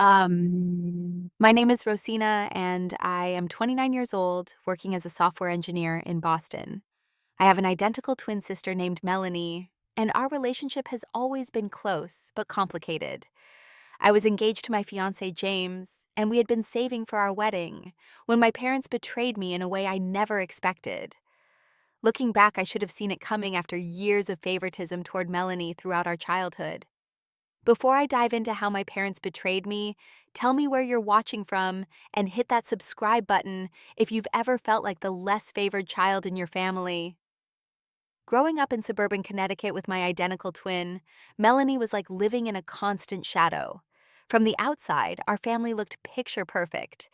My name is Rosina, and I am 29 years old, working as a software engineer in Boston. I have an identical twin sister named Melanie, and our relationship has always been close but complicated. I was engaged to my fiance James, and we had been saving for our wedding when my parents betrayed me in a way I never expected. Looking back, I should have seen it coming after years of favoritism toward Melanie throughout our childhood. Before I dive into how my parents betrayed me, tell me where you're watching from and hit that subscribe button if you've ever felt like the less favored child in your family. Growing up in suburban Connecticut with my identical twin, Melanie was like living in a constant shadow. From the outside, our family looked picture perfect.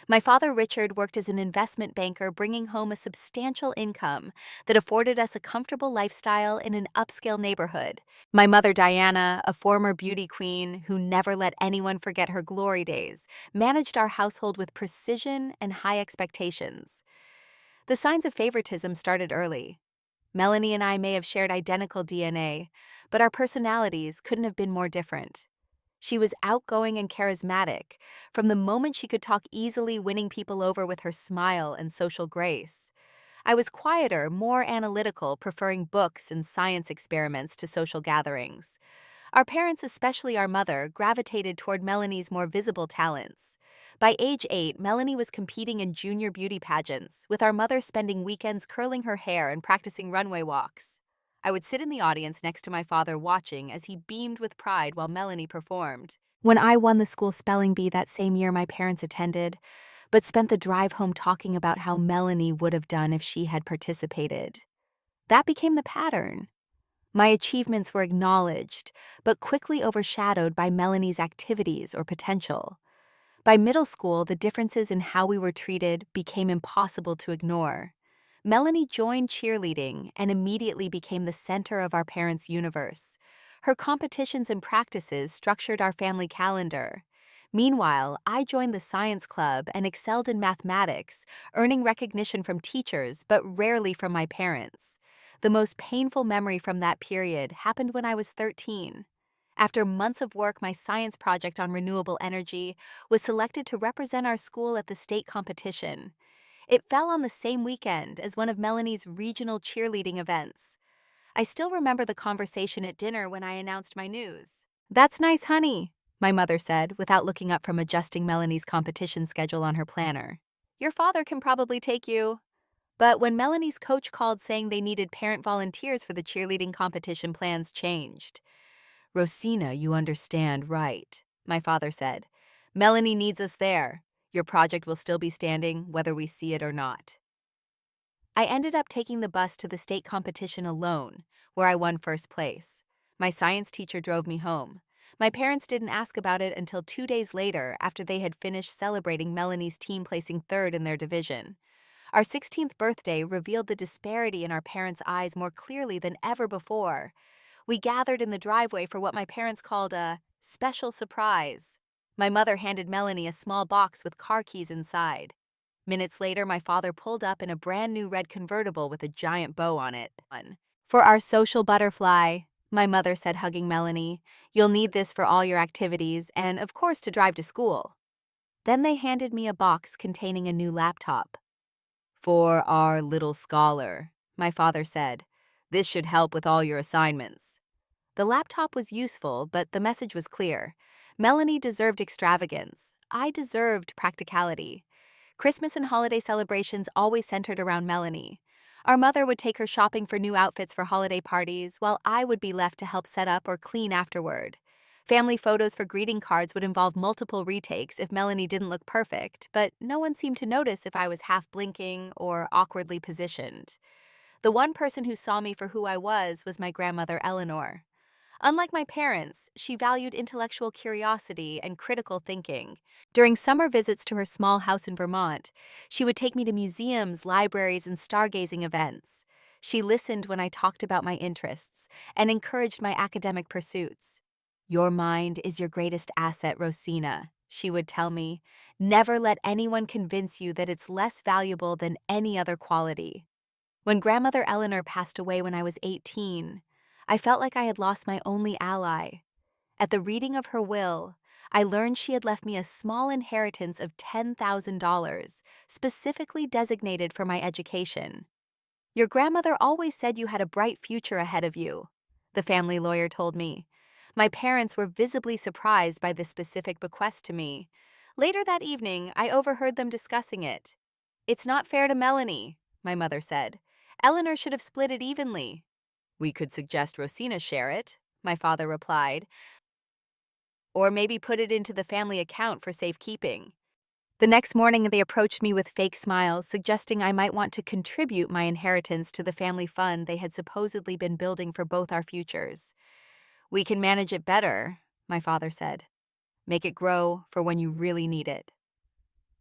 My father, Richard, worked as an investment banker, bringing home a substantial income that afforded us a comfortable lifestyle in an upscale neighborhood. My mother, Diana, a former beauty queen who never let anyone forget her glory days, managed our household with precision and high expectations. The signs of favoritism started early. Melanie and I may have shared identical DNA, but our personalities couldn't have been more different. She was outgoing and charismatic, from the moment she could talk easily, winning people over with her smile and social grace. I was quieter, more analytical, preferring books and science experiments to social gatherings. Our parents, especially our mother, gravitated toward Melanie's more visible talents. By age 8, Melanie was competing in junior beauty pageants, with our mother spending weekends curling her hair and practicing runway walks. I would sit in the audience next to my father watching as he beamed with pride while Melanie performed. When I won the school spelling bee that same year, my parents attended, but spent the drive home talking about how Melanie would have done if she had participated. That became the pattern. My achievements were acknowledged, but quickly overshadowed by Melanie's activities or potential. By middle school, the differences in how we were treated became impossible to ignore. Melanie joined cheerleading and immediately became the center of our parents' universe. Her competitions and practices structured our family calendar. Meanwhile, I joined the science club and excelled in mathematics, earning recognition from teachers but rarely from my parents. The most painful memory from that period happened when I was 13. After months of work, my science project on renewable energy was selected to represent our school at the state competition. It fell on the same weekend as one of Melanie's regional cheerleading events. I still remember the conversation at dinner when I announced my news. "That's nice, honey," my mother said, without looking up from adjusting Melanie's competition schedule on her planner. "Your father can probably take you." But when Melanie's coach called saying they needed parent volunteers for the cheerleading competition, plans changed. "Rosina, you understand, right?" my father said. "Melanie needs us there. Your project will still be standing, whether we see it or not." I ended up taking the bus to the state competition alone, where I won first place. My science teacher drove me home. My parents didn't ask about it until 2 days later, after they had finished celebrating Melanie's team placing third in their division. Our 16th birthday revealed the disparity in our parents' eyes more clearly than ever before. We gathered in the driveway for what my parents called a special surprise. My mother handed Melanie a small box with car keys inside. Minutes later, my father pulled up in a brand new red convertible with a giant bow on it. "For our social butterfly," my mother said, hugging Melanie. "You'll need this for all your activities and, of course, to drive to school." Then they handed me a box containing a new laptop. "For our little scholar," my father said. "This should help with all your assignments." The laptop was useful, but the message was clear. Melanie deserved extravagance. I deserved practicality. Christmas and holiday celebrations always centered around Melanie. Our mother would take her shopping for new outfits for holiday parties, while I would be left to help set up or clean afterward. Family photos for greeting cards would involve multiple retakes if Melanie didn't look perfect, but no one seemed to notice if I was half blinking or awkwardly positioned. The one person who saw me for who I was my grandmother Eleanor. Unlike my parents, she valued intellectual curiosity and critical thinking. During summer visits to her small house in Vermont, she would take me to museums, libraries, and stargazing events. She listened when I talked about my interests and encouraged my academic pursuits. "Your mind is your greatest asset, Rosina," she would tell me. "Never let anyone convince you that it's less valuable than any other quality." When grandmother Eleanor passed away when I was 18, I felt like I had lost my only ally. At the reading of her will, I learned she had left me a small inheritance of $10,000, specifically designated for my education. Your grandmother always said you had a bright future ahead of you, the family lawyer told me. My parents were visibly surprised by this specific bequest to me. Later that evening, I overheard them discussing it. It's not fair to Melanie, my mother said. Eleanor should have split it evenly. We could suggest Rosina share it, my father replied, or maybe put it into the family account for safekeeping. The next morning, they approached me with fake smiles, suggesting I might want to contribute my inheritance to the family fund they had supposedly been building for both our futures. We can manage it better, my father said. Make it grow for when you really need it.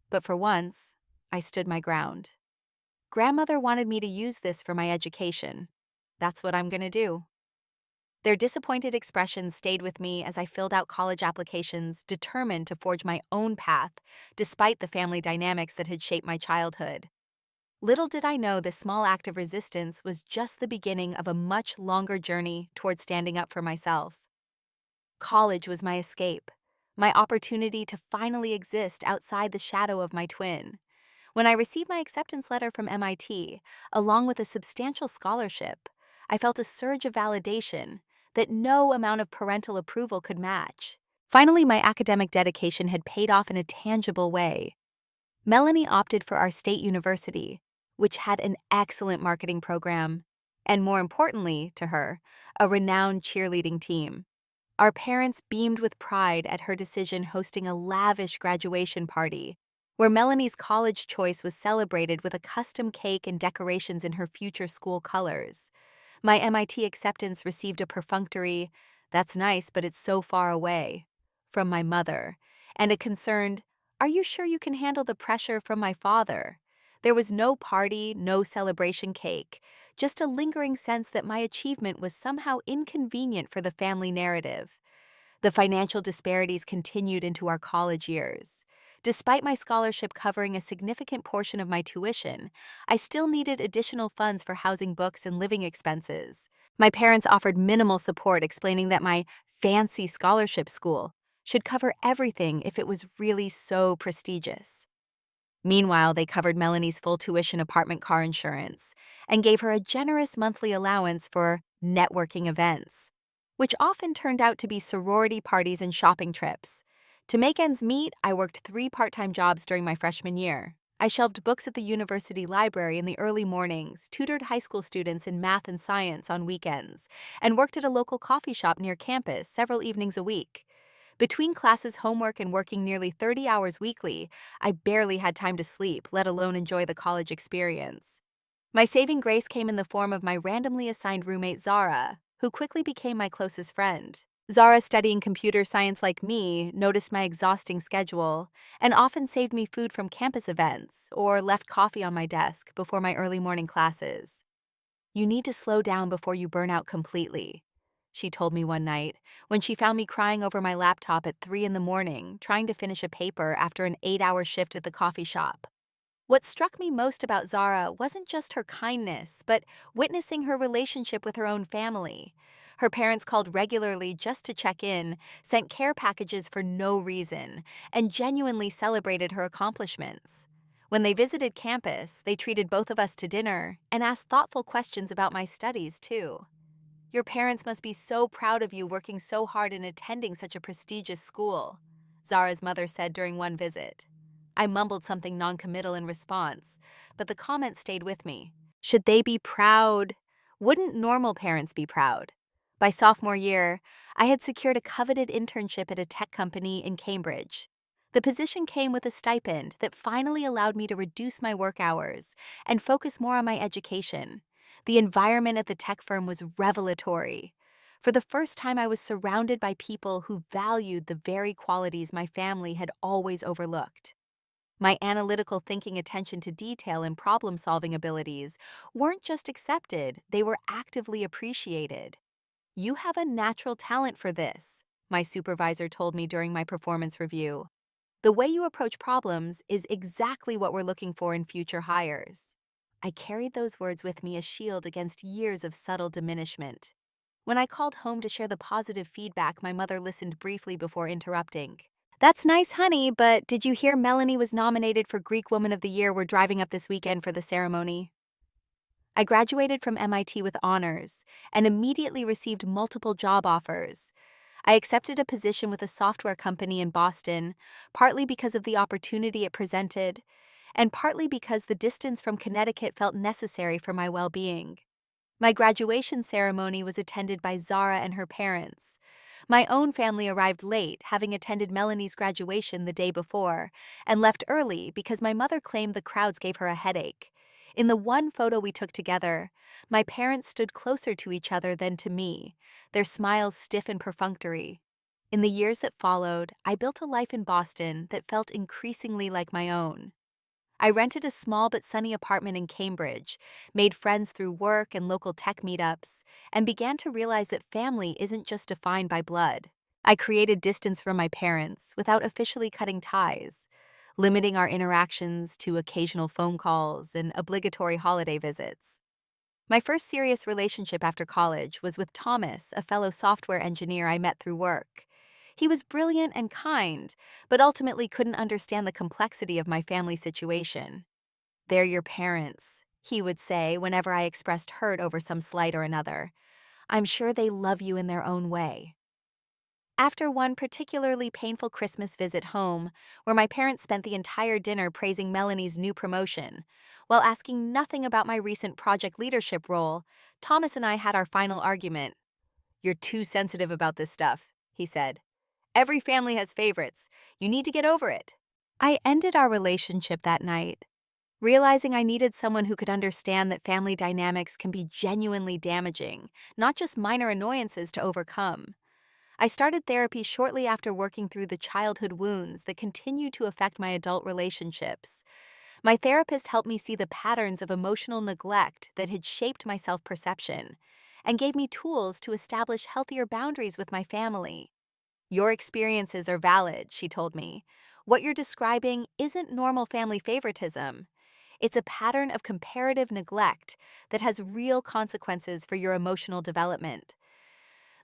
But for once, I stood my ground. Grandmother wanted me to use this for my education. That's what I'm going to do. Their disappointed expressions stayed with me as I filled out college applications, determined to forge my own path, despite the family dynamics that had shaped my childhood. Little did I know this small act of resistance was just the beginning of a much longer journey toward standing up for myself. College was my escape, my opportunity to finally exist outside the shadow of my twin. When I received my acceptance letter from MIT, along with a substantial scholarship, I felt a surge of validation that no amount of parental approval could match. Finally, my academic dedication had paid off in a tangible way. Melanie opted for our state university, which had an excellent marketing program, and more importantly to her, a renowned cheerleading team. Our parents beamed with pride at her decision, hosting a lavish graduation party, where Melanie's college choice was celebrated with a custom cake and decorations in her future school colors. My MIT acceptance received a perfunctory, "That's nice, but it's so far away," from my mother, and a concerned, "Are you sure you can handle the pressure?" from my father. There was no party, no celebration cake, just a lingering sense that my achievement was somehow inconvenient for the family narrative. The financial disparities continued into our college years. Despite my scholarship covering a significant portion of my tuition, I still needed additional funds for housing, books, and living expenses. My parents offered minimal support, explaining that my fancy scholarship school should cover everything if it was really so prestigious. Meanwhile, they covered Melanie's full tuition, apartment, car insurance, and gave her a generous monthly allowance for networking events, which often turned out to be sorority parties and shopping trips. To make ends meet, I worked 3 part-time jobs during my freshman year. I shelved books at the university library in the early mornings, tutored high school students in math and science on weekends, and worked at a local coffee shop near campus several evenings a week. Between classes, homework, and working nearly 30 hours weekly, I barely had time to sleep, let alone enjoy the college experience. My saving grace came in the form of my randomly assigned roommate Zara, who quickly became my closest friend. Zara, studying computer science like me, noticed my exhausting schedule and often saved me food from campus events or left coffee on my desk before my early morning classes. "You need to slow down before you burn out completely," she told me one night when she found me crying over my laptop at 3 in the morning, trying to finish a paper after an 8-hour shift at the coffee shop. What struck me most about Zara wasn't just her kindness, but witnessing her relationship with her own family. Her parents called regularly just to check in, sent care packages for no reason, and genuinely celebrated her accomplishments. When they visited campus, they treated both of us to dinner and asked thoughtful questions about my studies, too. "Your parents must be so proud of you working so hard and attending such a prestigious school," Zara's mother said during one visit. I mumbled something noncommittal in response, but the comment stayed with me. Should they be proud? Wouldn't normal parents be proud? By sophomore year, I had secured a coveted internship at a tech company in Cambridge. The position came with a stipend that finally allowed me to reduce my work hours and focus more on my education. The environment at the tech firm was revelatory. For the first time, I was surrounded by people who valued the very qualities my family had always overlooked. My analytical thinking, attention to detail, and problem-solving abilities weren't just accepted, they were actively appreciated. "You have a natural talent for this," my supervisor told me during my performance review. "The way you approach problems is exactly what we're looking for in future hires." I carried those words with me, a shield against years of subtle diminishment. When I called home to share the positive feedback, my mother listened briefly before interrupting. That's nice, honey, but did you hear Melanie was nominated for Greek Woman of the Year? We're driving up this weekend for the ceremony. I graduated from MIT with honors and immediately received multiple job offers. I accepted a position with a software company in Boston, partly because of the opportunity it presented, and partly because the distance from Connecticut felt necessary for my well-being. My graduation ceremony was attended by Zara and her parents. My own family arrived late, having attended Melanie's graduation the day before, and left early because my mother claimed the crowds gave her a headache. In the one photo we took together, my parents stood closer to each other than to me, their smiles stiff and perfunctory. In the years that followed, I built a life in Boston that felt increasingly like my own. I rented a small but sunny apartment in Cambridge, made friends through work and local tech meetups, and began to realize that family isn't just defined by blood. I created distance from my parents without officially cutting ties, limiting our interactions to occasional phone calls and obligatory holiday visits. My first serious relationship after college was with Thomas, a fellow software engineer I met through work. He was brilliant and kind, but ultimately couldn't understand the complexity of my family situation. "They're your parents," he would say whenever I expressed hurt over some slight or another. "I'm sure they love you in their own way." After one particularly painful Christmas visit home, where my parents spent the entire dinner praising Melanie's new promotion, while asking nothing about my recent project leadership role, Thomas and I had our final argument. "You're too sensitive about this stuff," he said. "Every family has favorites. You need to get over it." I ended our relationship that night, realizing I needed someone who could understand that family dynamics can be genuinely damaging, not just minor annoyances to overcome. I started therapy shortly after working through the childhood wounds that continue to affect my adult relationships. My therapist helped me see the patterns of emotional neglect that had shaped my self-perception and gave me tools to establish healthier boundaries with my family. "Your experiences are valid," she told me. "What you're describing isn't normal family favoritism. It's a pattern of comparative neglect that has real consequences for your emotional development."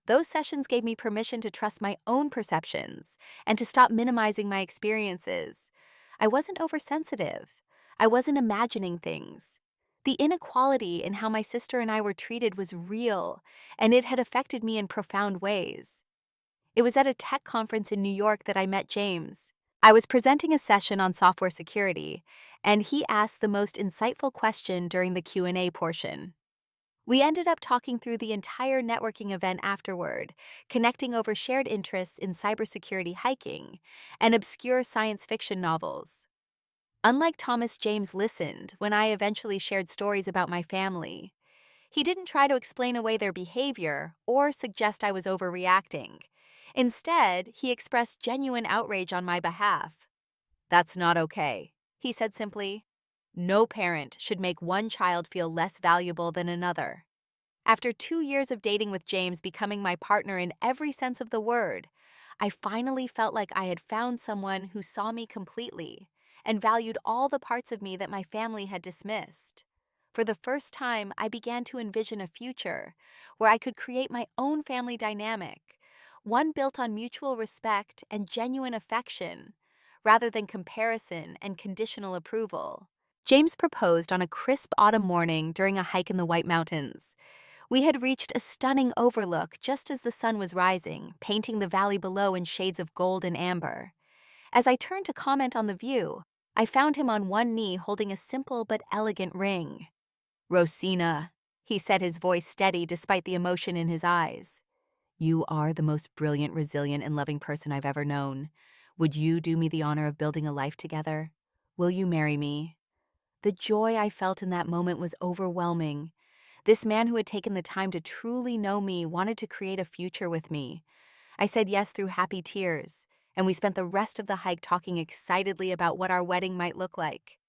Those sessions gave me permission to trust my own perceptions and to stop minimizing my experiences. I wasn't oversensitive. I wasn't imagining things. The inequality in how my sister and I were treated was real, and it had affected me in profound ways. It was at a tech conference in New York that I met James. I was presenting a session on software security, and he asked the most insightful question during the Q&A portion. We ended up talking through the entire networking event afterward, connecting over shared interests in cybersecurity hiking and obscure science fiction novels. Unlike Thomas, James listened when I eventually shared stories about my family. He didn't try to explain away their behavior or suggest I was overreacting. Instead, he expressed genuine outrage on my behalf. "That's not okay," he said simply. "No parent should make one child feel less valuable than another." After 2 years of dating with James becoming my partner in every sense of the word, I finally felt like I had found someone who saw me completely and valued all the parts of me that my family had dismissed. For the first time, I began to envision a future where I could create my own family dynamic, one built on mutual respect and genuine affection, rather than comparison and conditional approval. James proposed on a crisp autumn morning during a hike in the White Mountains. We had reached a stunning overlook just as the sun was rising, painting the valley below in shades of gold and amber. As I turned to comment on the view, I found him on one knee holding a simple but elegant ring. "Rosina," he said, his voice steady despite the emotion in his eyes. "You are the most brilliant, resilient, and loving person I've ever known. Would you do me the honor of building a life together? Will you marry me?" The joy I felt in that moment was overwhelming. This man who had taken the time to truly know me wanted to create a future with me. I said yes through happy tears, and we spent the rest of the hike talking excitedly about what our wedding might look like.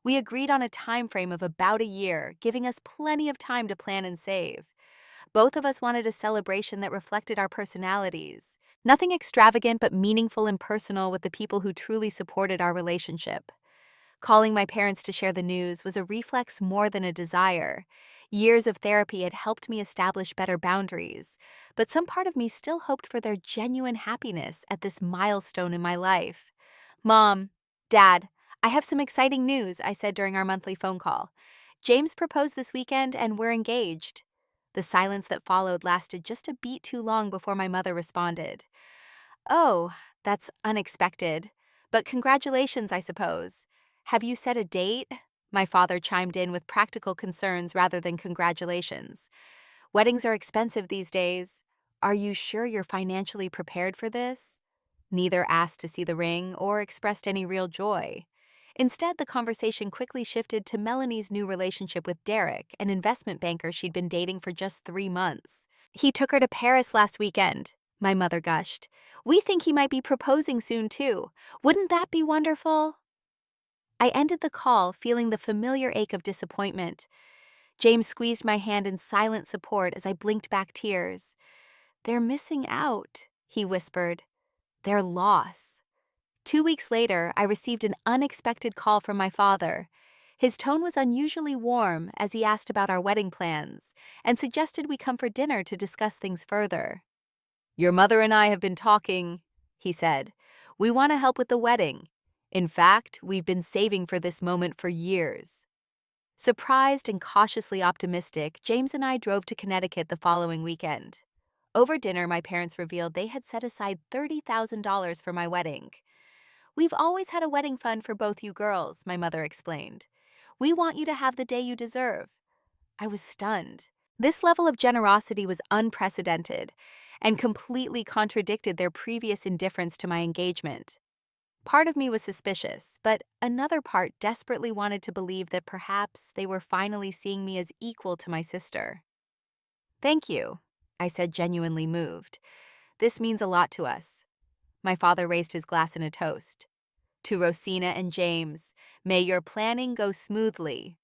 We agreed on a time frame of about a year, giving us plenty of time to plan and save. Both of us wanted a celebration that reflected our personalities. Nothing extravagant but meaningful and personal with the people who truly supported our relationship. Calling my parents to share the news was a reflex more than a desire. Years of therapy had helped me establish better boundaries, but some part of me still hoped for their genuine happiness at this milestone in my life. Mom, Dad, I have some exciting news, I said during our monthly phone call. James proposed this weekend and we're engaged. The silence that followed lasted just a beat too long before my mother responded. Oh, that's unexpected. But congratulations, I suppose. Have you set a date? My father chimed in with practical concerns rather than congratulations. Weddings are expensive these days. Are you sure you're financially prepared for this? Neither asked to see the ring or expressed any real joy. Instead, the conversation quickly shifted to Melanie's new relationship with Derek, an investment banker she'd been dating for just 3 months. He took her to Paris last weekend, my mother gushed. We think he might be proposing soon, too. Wouldn't that be wonderful? I ended the call feeling the familiar ache of disappointment. James squeezed my hand in silent support as I blinked back tears. They're missing out, he whispered. Their loss. 2 weeks later, I received an unexpected call from my father. His tone was unusually warm as he asked about our wedding plans and suggested we come for dinner to discuss things further. Your mother and I have been talking, he said. We want to help with the wedding. In fact, we've been saving for this moment for years. Surprised and cautiously optimistic, James and I drove to Connecticut the following weekend. Over dinner, my parents revealed they had set aside $30,000 for my wedding. We've always had a wedding fund for both you girls, my mother explained. We want you to have the day you deserve. I was stunned. This level of generosity was unprecedented and completely contradicted their previous indifference to my engagement. Part of me was suspicious, but another part desperately wanted to believe that perhaps they were finally seeing me as equal to my sister. Thank you, I said, genuinely moved. This means a lot to us. My father raised his glass in a toast. To Rosina and James, may your planning go smoothly.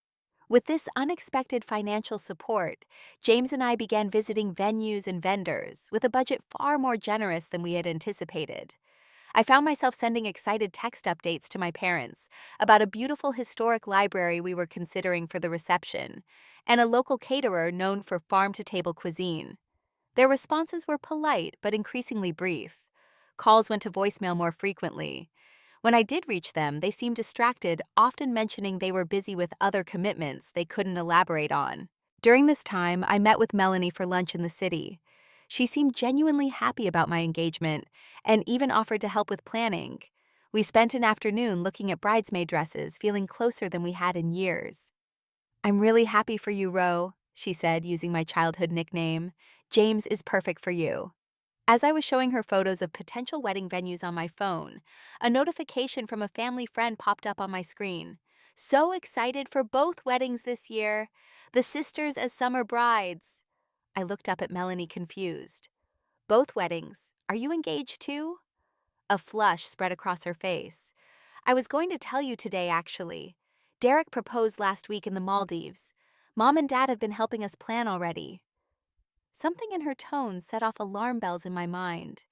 With this unexpected financial support, James and I began visiting venues and vendors with a budget far more generous than we had anticipated. I found myself sending excited text updates to my parents about a beautiful historic library we were considering for the reception, and a local caterer known for farm-to-table cuisine. Their responses were polite but increasingly brief. Calls went to voicemail more frequently. When I did reach them, they seemed distracted, often mentioning they were busy with other commitments they couldn't elaborate on. During this time, I met with Melanie for lunch in the city. She seemed genuinely happy about my engagement and even offered to help with planning. We spent an afternoon looking at bridesmaid dresses, feeling closer than we had in years. I'm really happy for you, Ro, she said, using my childhood nickname. James is perfect for you. As I was showing her photos of potential wedding venues on my phone, a notification from a family friend popped up on my screen. So excited for both weddings this year. The sisters as summer brides. I looked up at Melanie, confused. Both weddings? Are you engaged too? A flush spread across her face. I was going to tell you today, actually. Derek proposed last week in the Maldives. Mom and Dad have been helping us plan already. Something in her tone set off alarm bells in my mind.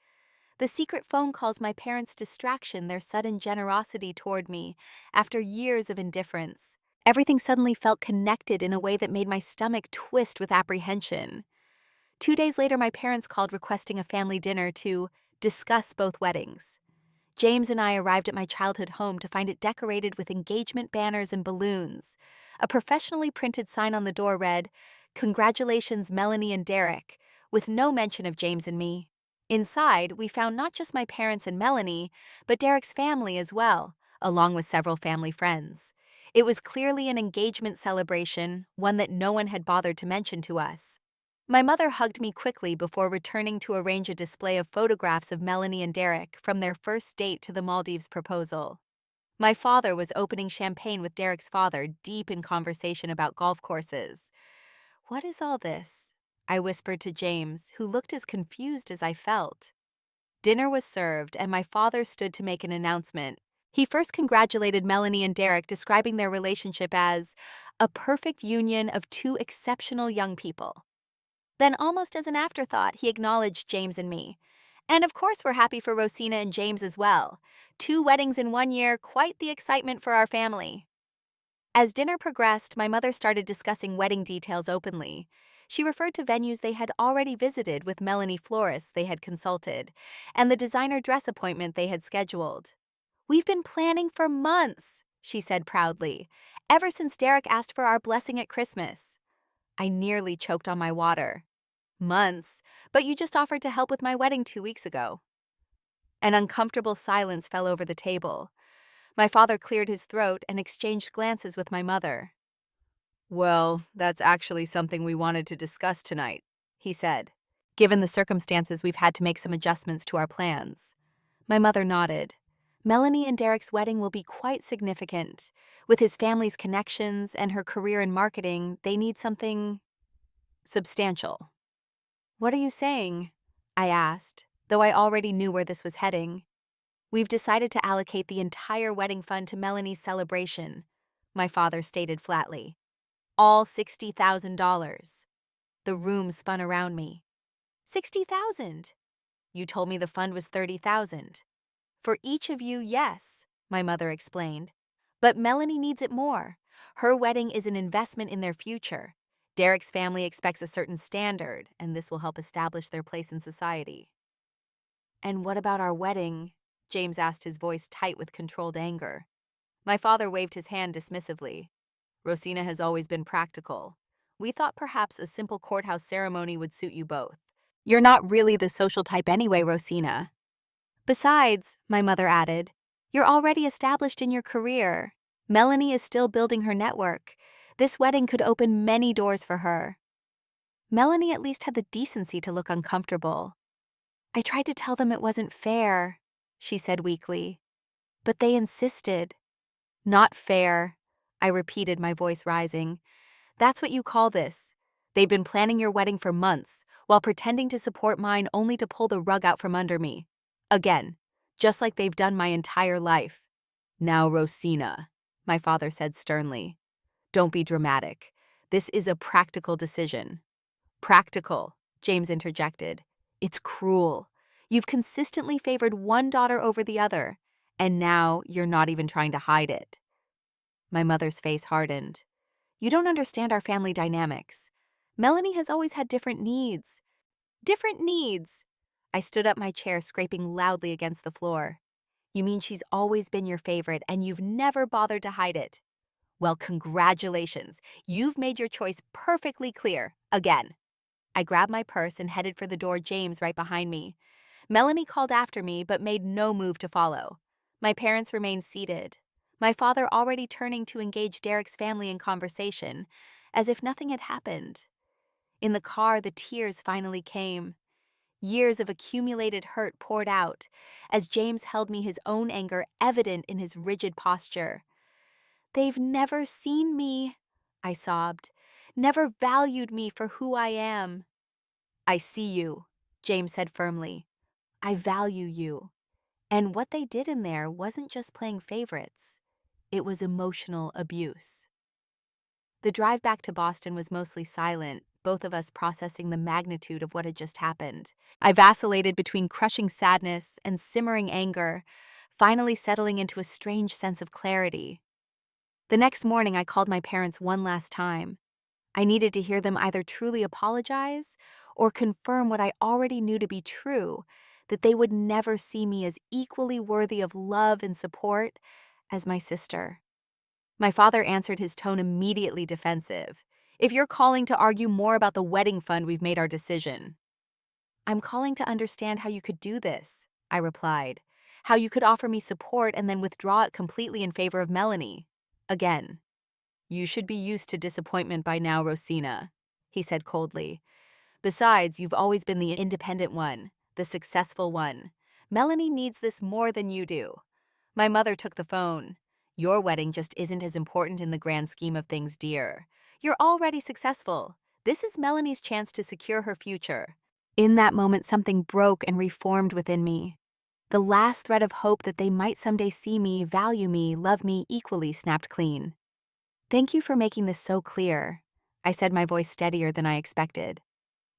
The secret phone calls, my parents' distraction, their sudden generosity toward me after years of indifference. Everything suddenly felt connected in a way that made my stomach twist with apprehension. 2 days later, my parents called requesting a family dinner to discuss both weddings. James and I arrived at my childhood home to find it decorated with engagement banners and balloons. A professionally printed sign on the door read, "Congratulations, Melanie and Derek," with no mention of James and me. Inside, we found not just my parents and Melanie, but Derek's family as well, along with several family friends. It was clearly an engagement celebration, one that no one had bothered to mention to us. My mother hugged me quickly before returning to arrange a display of photographs of Melanie and Derek from their first date to the Maldives proposal. My father was opening champagne with Derek's father, deep in conversation about golf courses. What is all this? I whispered to James, who looked as confused as I felt. Dinner was served, and my father stood to make an announcement. He first congratulated Melanie and Derek, describing their relationship as a perfect union of two exceptional young people. Then, almost as an afterthought, he acknowledged James and me. And of course, we're happy for Rosina and James as well. 2 weddings in 1 year, quite the excitement for our family. As dinner progressed, my mother started discussing wedding details openly. She referred to venues they had already visited with Melanie florists they had consulted, and the designer dress appointment they had scheduled. "We've been planning for months," she said proudly, "ever since Derek asked for our blessing at Christmas." I nearly choked on my water. "Months? But you just offered to help with my wedding 2 weeks ago." An uncomfortable silence fell over the table. My father cleared his throat and exchanged glances with my mother. "Well, that's actually something we wanted to discuss tonight," he said. "Given the circumstances, we've had to make some adjustments to our plans." My mother nodded. Melanie and Derek's wedding will be quite significant. With his family's connections and her career in marketing, they need something substantial. "What are you saying?" I asked, though I already knew where this was heading. "We've decided to allocate the entire wedding fund to Melanie's celebration," my father stated flatly. "All $60,000. The room spun around me. "60,000? You told me the fund was 30,000. "For each of you, yes," my mother explained. "But Melanie needs it more. Her wedding is an investment in their future. Derek's family expects a certain standard, and this will help establish their place in society." "And what about our wedding?" James asked, his voice tight with controlled anger. My father waved his hand dismissively. "Rosina has always been practical. We thought perhaps a simple courthouse ceremony would suit you both. You're not really the social type anyway, Rosina. Besides," my mother added, "you're already established in your career. Melanie is still building her network. This wedding could open many doors for her." Melanie at least had the decency to look uncomfortable. "I tried to tell them it wasn't fair," she said weakly. "But they insisted." "Not fair," I repeated, my voice rising. "That's what you call this. They've been planning your wedding for months, while pretending to support mine only to pull the rug out from under me. Again, just like they've done my entire life." "Now, Rosina," my father said sternly, "don't be dramatic. This is a practical decision." "Practical," James interjected. "It's cruel. You've consistently favored one daughter over the other, and now you're not even trying to hide it." My mother's face hardened. "You don't understand our family dynamics. Melanie has always had different needs." "Different needs?" I stood up my chair, scraping loudly against the floor. "You mean she's always been your favorite and you've never bothered to hide it? Well, congratulations. You've made your choice perfectly clear, again." I grabbed my purse and headed for the door, James right behind me. Melanie called after me but made no move to follow. My parents remained seated, my father already turning to engage Derek's family in conversation, as if nothing had happened. In the car, the tears finally came. Years of accumulated hurt poured out, as James held me, his own anger evident in his rigid posture. "They've never seen me," I sobbed, "never valued me for who I am." "I see you," James said firmly. "I value you. And what they did in there wasn't just playing favorites. It was emotional abuse." The drive back to Boston was mostly silent, both of us processing the magnitude of what had just happened. I vacillated between crushing sadness and simmering anger, finally settling into a strange sense of clarity. The next morning, I called my parents one last time. I needed to hear them either truly apologize or confirm what I already knew to be true, that they would never see me as equally worthy of love and support as my sister. My father answered, his tone immediately defensive. "If you're calling to argue more about the wedding fund, we've made our decision." "I'm calling to understand how you could do this," I replied. "How you could offer me support and then withdraw it completely in favor of Melanie." Again. "You should be used to disappointment by now, Rosina," he said coldly. "Besides, you've always been the independent one, the successful one. Melanie needs this more than you do." My mother took the phone. "Your wedding just isn't as important in the grand scheme of things, dear. You're already successful. This is Melanie's chance to secure her future." In that moment, something broke and reformed within me. The last thread of hope that they might someday see me, value me, love me equally snapped clean. "Thank you for making this so clear," I said, my voice steadier than I expected.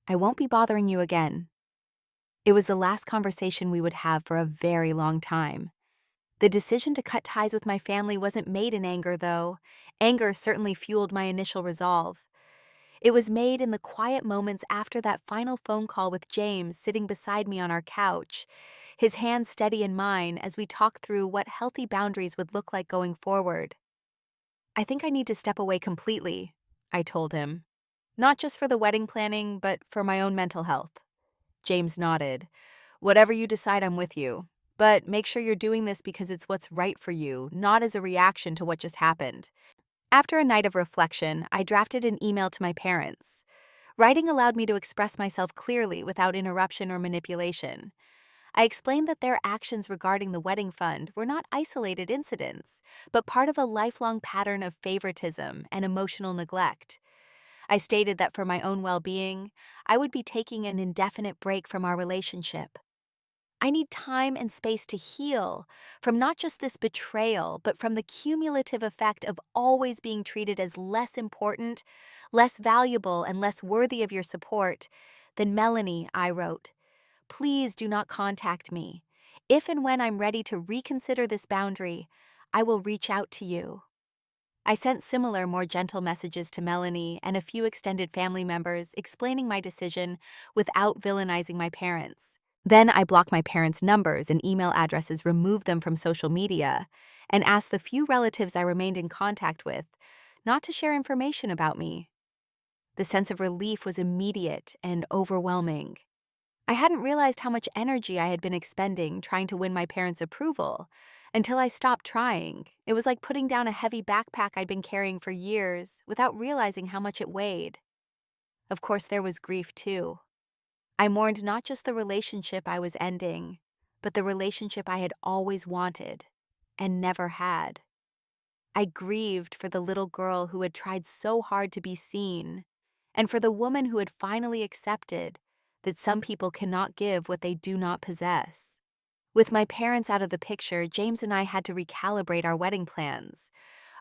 "I won't be bothering you again." It was the last conversation we would have for a very long time. The decision to cut ties with my family wasn't made in anger, though. Anger certainly fueled my initial resolve. It was made in the quiet moments after that final phone call with James sitting beside me on our couch, his hand steady in mine as we talked through what healthy boundaries would look like going forward. I think I need to step away completely, I told him. Not just for the wedding planning, but for my own mental health. James nodded. Whatever you decide, I'm with you. But make sure you're doing this because it's what's right for you, not as a reaction to what just happened. After a night of reflection, I drafted an email to my parents. Writing allowed me to express myself clearly without interruption or manipulation. I explained that their actions regarding the wedding fund were not isolated incidents, but part of a lifelong pattern of favoritism and emotional neglect. I stated that for my own well-being, I would be taking an indefinite break from our relationship. I need time and space to heal from not just this betrayal, but from the cumulative effect of always being treated as less important, less valuable, and less worthy of your support than Melanie, I wrote. Please do not contact me. If and when I'm ready to reconsider this boundary, I will reach out to you. I sent similar, more gentle messages to Melanie and a few extended family members explaining my decision without villainizing my parents. Then I blocked my parents' numbers and email addresses, removed them from social media, and asked the few relatives I remained in contact with not to share information about me. The sense of relief was immediate and overwhelming. I hadn't realized how much energy I had been expending trying to win my parents' approval until I stopped trying. It was like putting down a heavy backpack I'd been carrying for years without realizing how much it weighed. Of course, there was grief too. I mourned not just the relationship I was ending, but the relationship I had always wanted and never had. I grieved for the little girl who had tried so hard to be seen, and for the woman who had finally accepted that some people cannot give what they do not possess. With my parents out of the picture, James and I had to recalibrate our wedding plans.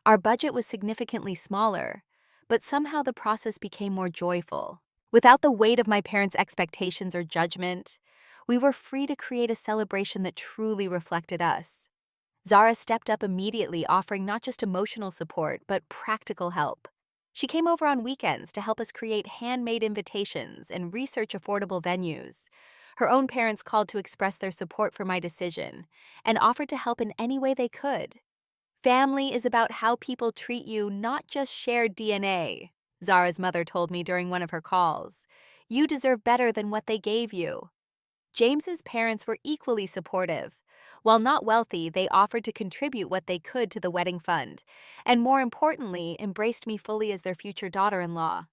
Our budget was significantly smaller, but somehow the process became more joyful. Without the weight of my parents' expectations or judgment, we were free to create a celebration that truly reflected us. Zara stepped up immediately, offering not just emotional support, but practical help. She came over on weekends to help us create handmade invitations and research affordable venues. Her own parents called to express their support for my decision and offered to help in any way they could. Family is about how people treat you, not just shared DNA, Zara's mother told me during one of her calls. You deserve better than what they gave you. James's parents were equally supportive. While not wealthy, they offered to contribute what they could to the wedding fund, and more importantly, embraced me fully as their future daughter-in-law.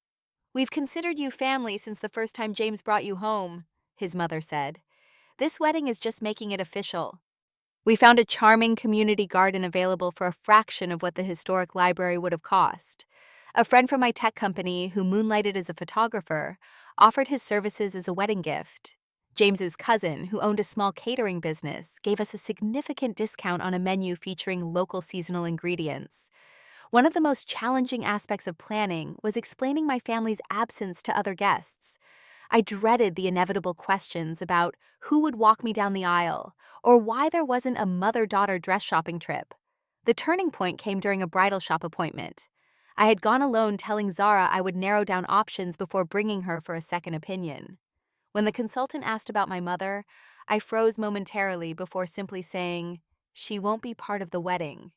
We've considered you family since the first time James brought you home, his mother said. This wedding is just making it official. We found a charming community garden available for a fraction of what the historic library would have cost. A friend from my tech company, who moonlighted as a photographer, offered his services as a wedding gift. James's cousin, who owned a small catering business, gave us a significant discount on a menu featuring local seasonal ingredients. One of the most challenging aspects of planning was explaining my family's absence to other guests. I dreaded the inevitable questions about who would walk me down the aisle or why there wasn't a mother-daughter dress shopping trip. The turning point came during a bridal shop appointment. I had gone alone, telling Zara I would narrow down options before bringing her for a second opinion. When the consultant asked about my mother, I froze momentarily before simply saying, "She won't be part of the wedding."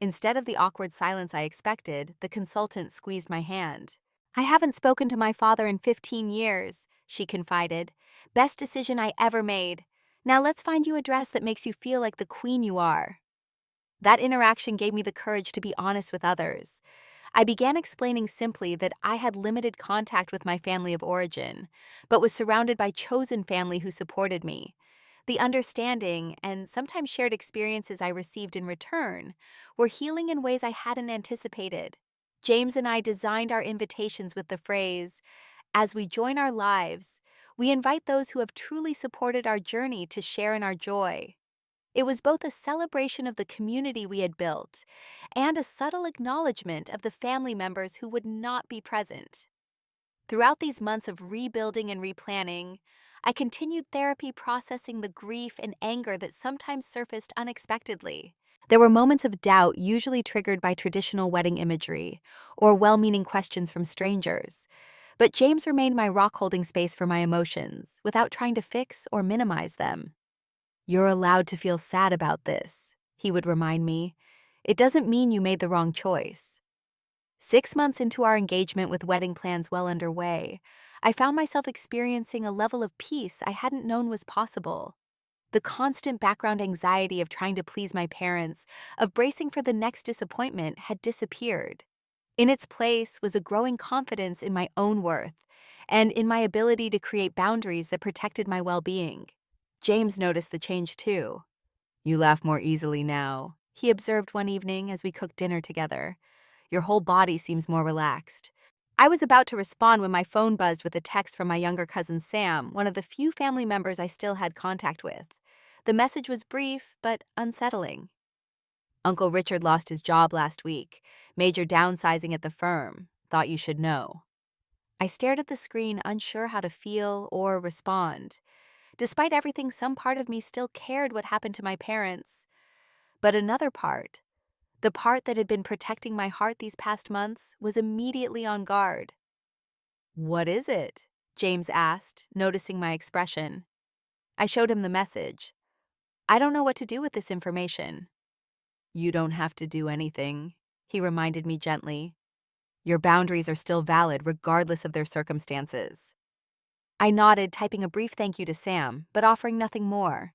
Instead of the awkward silence I expected, the consultant squeezed my hand. "I haven't spoken to my father in 15 years, she confided. "Best decision I ever made. Now let's find you a dress that makes you feel like the queen you are." That interaction gave me the courage to be honest with others. I began explaining simply that I had limited contact with my family of origin, but was surrounded by chosen family who supported me. The understanding and sometimes shared experiences I received in return were healing in ways I hadn't anticipated. James and I designed our invitations with the phrase, "As we join our lives, we invite those who have truly supported our journey to share in our joy." It was both a celebration of the community we had built and a subtle acknowledgement of the family members who would not be present. Throughout these months of rebuilding and replanning, I continued therapy processing the grief and anger that sometimes surfaced unexpectedly. There were moments of doubt, usually triggered by traditional wedding imagery or well meaning questions from strangers. But James remained my rock holding space for my emotions without trying to fix or minimize them. "You're allowed to feel sad about this," he would remind me. "It doesn't mean you made the wrong choice." 6 months into our engagement with wedding plans well underway, I found myself experiencing a level of peace I hadn't known was possible. The constant background anxiety of trying to please my parents, of bracing for the next disappointment, had disappeared. In its place was a growing confidence in my own worth and in my ability to create boundaries that protected my well-being. James noticed the change too. "You laugh more easily now," he observed one evening as we cooked dinner together. "Your whole body seems more relaxed." I was about to respond when my phone buzzed with a text from my younger cousin Sam, one of the few family members I still had contact with. The message was brief but unsettling. "Uncle Richard lost his job last week. Major downsizing at the firm. Thought you should know." I stared at the screen, unsure how to feel or respond. Despite everything, some part of me still cared what happened to my parents. But another part, the part that had been protecting my heart these past months, was immediately on guard. "What is it?" James asked, noticing my expression. I showed him the message. "I don't know what to do with this information." "You don't have to do anything," he reminded me gently. "Your boundaries are still valid regardless of their circumstances." I nodded, typing a brief thank you to Sam, but offering nothing more.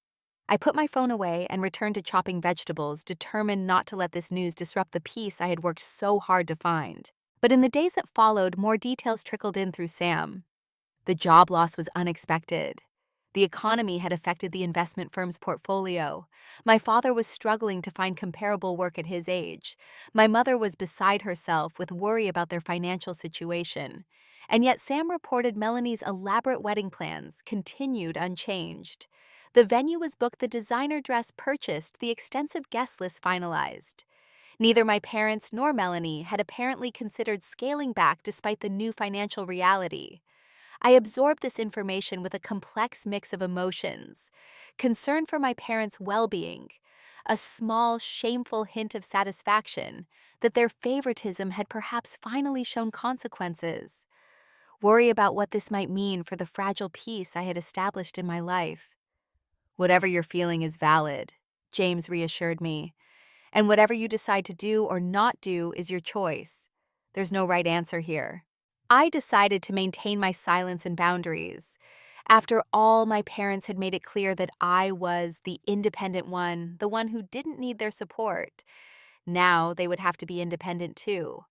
I put my phone away and returned to chopping vegetables, determined not to let this news disrupt the peace I had worked so hard to find. But in the days that followed, more details trickled in through Sam. The job loss was unexpected. The economy had affected the investment firm's portfolio. My father was struggling to find comparable work at his age. My mother was beside herself with worry about their financial situation. And yet Sam reported Melanie's elaborate wedding plans continued unchanged. The venue was booked, the designer dress purchased, the extensive guest list finalized. Neither my parents nor Melanie had apparently considered scaling back despite the new financial reality. I absorbed this information with a complex mix of emotions: concern for my parents' well-being, a small, shameful hint of satisfaction that their favoritism had perhaps finally shown consequences, worry about what this might mean for the fragile peace I had established in my life. "Whatever you're feeling is valid," James reassured me, "and whatever you decide to do or not do is your choice. There's no right answer here." I decided to maintain my silence and boundaries. After all, my parents had made it clear that I was the independent one, the one who didn't need their support. Now they would have to be independent too.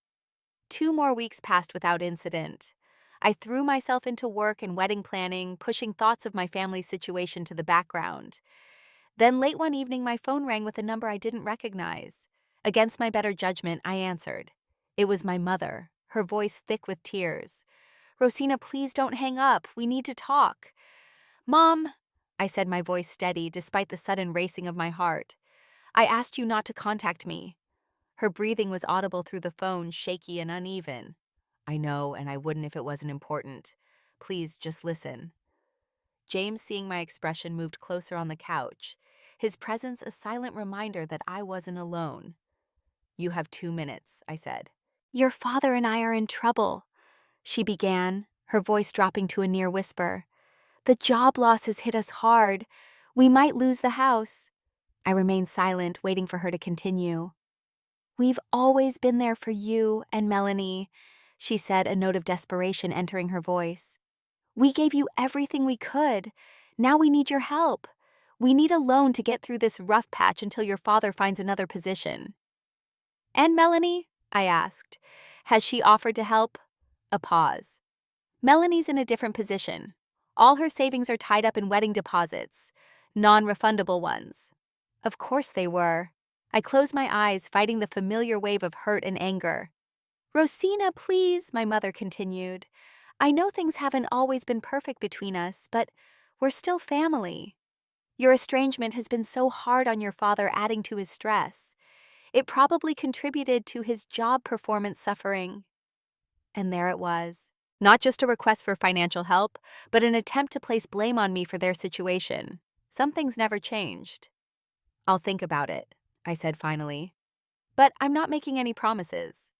2 more weeks passed without incident. I threw myself into work and wedding planning, pushing thoughts of my family's situation to the background. Then late one evening, my phone rang with a number I didn't recognize. Against my better judgment, I answered. It was my mother, her voice thick with tears. "Rosina, please don't hang up. We need to talk." "Mom," I said, my voice steady despite the sudden racing of my heart, "I asked you not to contact me." Her breathing was audible through the phone, shaky and uneven. "I know, and I wouldn't if it wasn't important. Please, just listen." James, seeing my expression, moved closer on the couch, his presence a silent reminder that I wasn't alone. "You have 2 minutes," I said. "Your father and I are in trouble," she began, her voice dropping to a near whisper. "The job loss has hit us hard. We might lose the house." I remained silent, waiting for her to continue. "We've always been there for you and Melanie," she said, a note of desperation entering her voice. "We gave you everything we could. Now we need your help. We need a loan to get through this rough patch until your father finds another position." "And Melanie?" I asked. "Has she offered to help?" A pause. "Melanie's in a different position. All her savings are tied up in wedding deposits, non-refundable ones." Of course they were. I closed my eyes, fighting the familiar wave of hurt and anger. "Rosina, please," my mother continued. "I know things haven't always been perfect between us, but we're still family. Your estrangement has been so hard on your father, adding to his stress. It probably contributed to his job performance suffering." And there it was. Not just a request for financial help, but an attempt to place blame on me for their situation. Some things never changed. I'll think about it, I said finally. But I'm not making any promises.